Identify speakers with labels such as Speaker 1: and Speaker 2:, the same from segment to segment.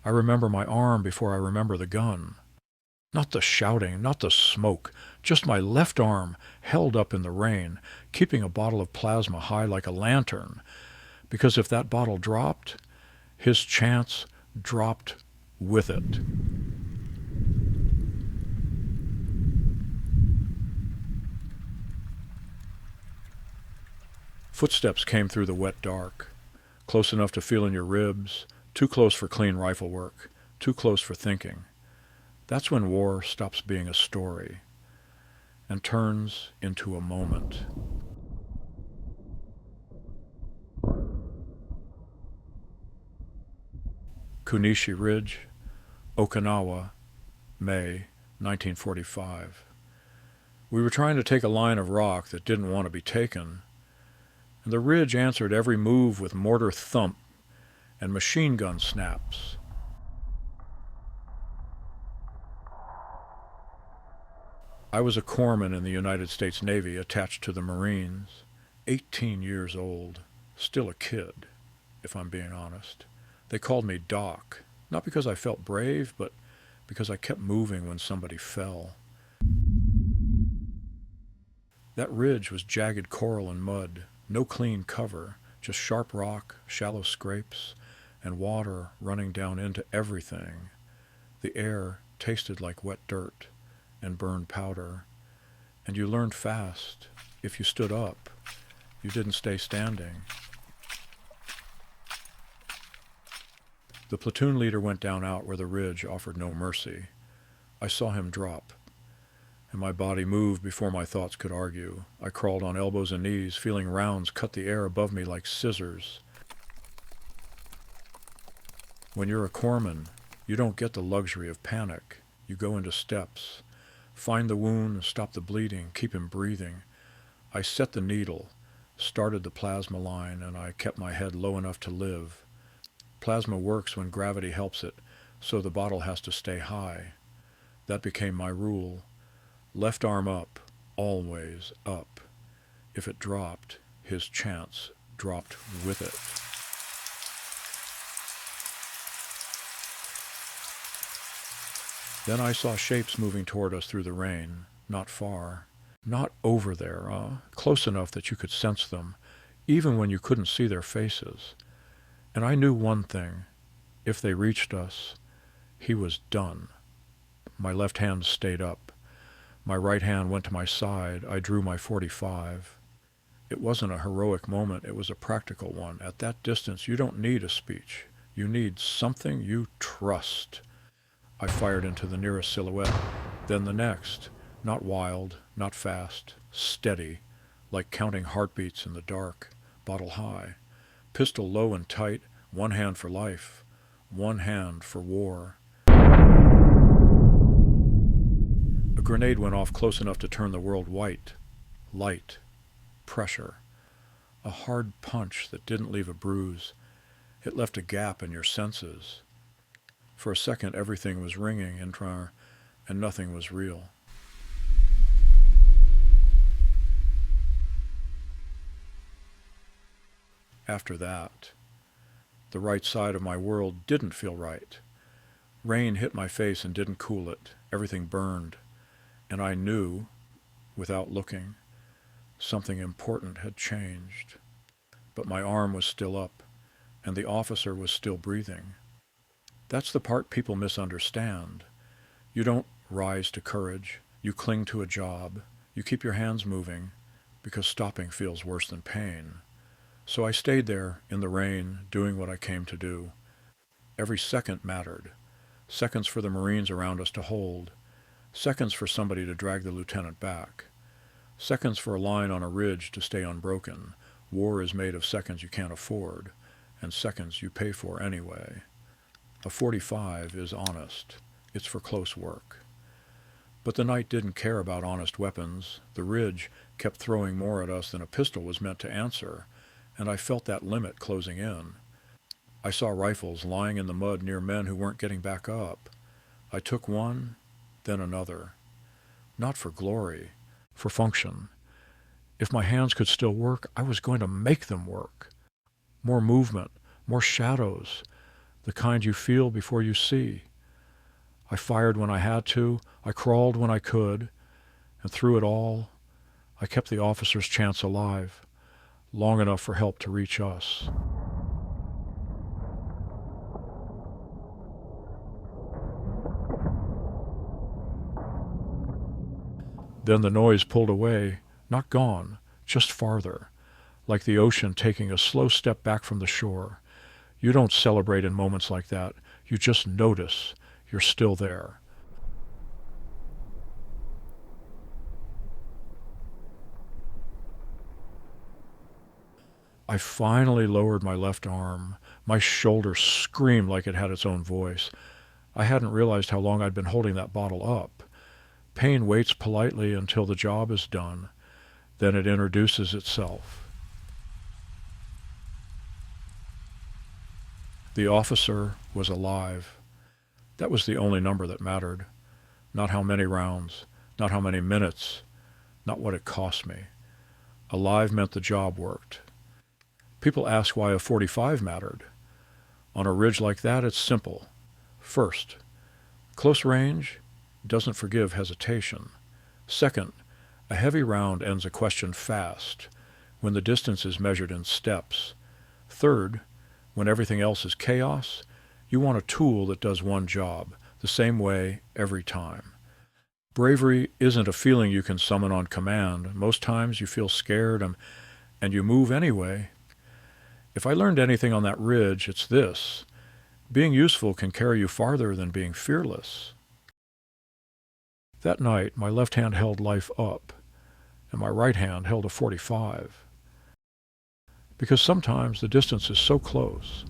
Speaker 1: I remember my arm before I remember the gun. Not the shouting, not the smoke, just my left arm held up in the rain, keeping a bottle of plasma high like a lantern, because if that bottle dropped, his chance dropped with it. Footsteps came through the wet dark, close enough to feel in your ribs, too close for clean rifle work, too close for thinking. That's when war stops being a story and turns into a moment. Kunishi Ridge, Okinawa, May 1945. We were trying to take a line of rock that didn't want to be taken, and the ridge answered every move with mortar thump and machine gun snaps. I was a corpsman in the United States Navy attached to the Marines, 18 years old, still a kid, if I'm being honest. They called me Doc, not because I felt brave, but because I kept moving when somebody fell. That ridge was jagged coral and mud, no clean cover, just sharp rock, shallow scrapes, and water running down into everything. The air tasted like wet dirt and burned powder, and you learned fast, if you stood up, you didn't stay standing. The platoon leader went down out where the ridge offered no mercy. I saw him drop, and my body moved before my thoughts could argue. I crawled on elbows and knees, feeling rounds cut the air above me like scissors. When you're a corpsman, you don't get the luxury of panic. You go into steps. Find the wound, stop the bleeding, keep him breathing. I set the needle, started the plasma line, and I kept my head low enough to live. Plasma works when gravity helps it, so the bottle has to stay high. That became my rule. Left arm up, always up. If it dropped, his chance dropped with it. Then I saw shapes moving toward us through the rain, not far, not over there, close enough that you could sense them, even when you couldn't see their faces. And I knew one thing, if they reached us, he was done. My left hand stayed up. My right hand went to my side. I drew my .45. It wasn't a heroic moment, it was a practical one. At that distance, you don't need a speech. You need something you trust. I fired into the nearest silhouette, then the next. Not wild, not fast, steady, like counting heartbeats in the dark, bottle high. Pistol low and tight, one hand for life, one hand for war. A grenade went off close enough to turn the world white. Light. Pressure. A hard punch that didn't leave a bruise. It left a gap in your senses. For a second, everything was ringing and nothing was real. After that, the right side of my world didn't feel right. Rain hit my face and didn't cool it. Everything burned. And I knew, without looking, something important had changed. But my arm was still up, and the officer was still breathing. That's the part people misunderstand. You don't rise to courage. You cling to a job. You keep your hands moving, because stopping feels worse than pain. So I stayed there in the rain, doing what I came to do. Every second mattered. Seconds for the Marines around us to hold. Seconds for somebody to drag the lieutenant back. Seconds for a line on a ridge to stay unbroken. War is made of seconds you can't afford, and seconds you pay for anyway. A .45 is honest. It's for close work. But the night didn't care about honest weapons. The ridge kept throwing more at us than a pistol was meant to answer, and I felt that limit closing in. I saw rifles lying in the mud near men who weren't getting back up. I took one, then another. Not for glory, for function. If my hands could still work, I was going to make them work. More movement, more shadows, the kind you feel before you see. I fired when I had to, I crawled when I could, and through it all, I kept the officer's chance alive, long enough for help to reach us. Then the noise pulled away, not gone, just farther, like the ocean taking a slow step back from the shore. You don't celebrate in moments like that. You just notice you're still there. I finally lowered my left arm. My shoulder screamed like it had its own voice. I hadn't realized how long I'd been holding that bottle up. Pain waits politely until the job is done. Then it introduces itself. The officer was alive. That was the only number that mattered. Not how many rounds, not how many minutes, not what it cost me. Alive meant the job worked. People ask why a .45 mattered. On a ridge like that, it's simple. First, close range doesn't forgive hesitation. Second, a heavy round ends a question fast, when the distance is measured in steps. Third, when everything else is chaos, you want a tool that does one job, the same way every time. Bravery isn't a feeling you can summon on command. Most times you feel scared and you move anyway. If I learned anything on that ridge, it's this. Being useful can carry you farther than being fearless. That night, my left hand held life up, and my right hand held a .45. Because sometimes the distance is so close.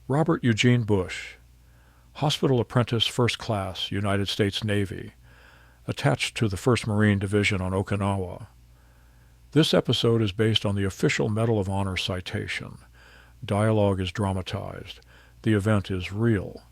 Speaker 1: Robert Eugene Bush, hospital apprentice, first class, United States Navy, attached to the 1st Marine Division on Okinawa. This episode is based on the official Medal of Honor citation. Dialogue is dramatized. The event is real.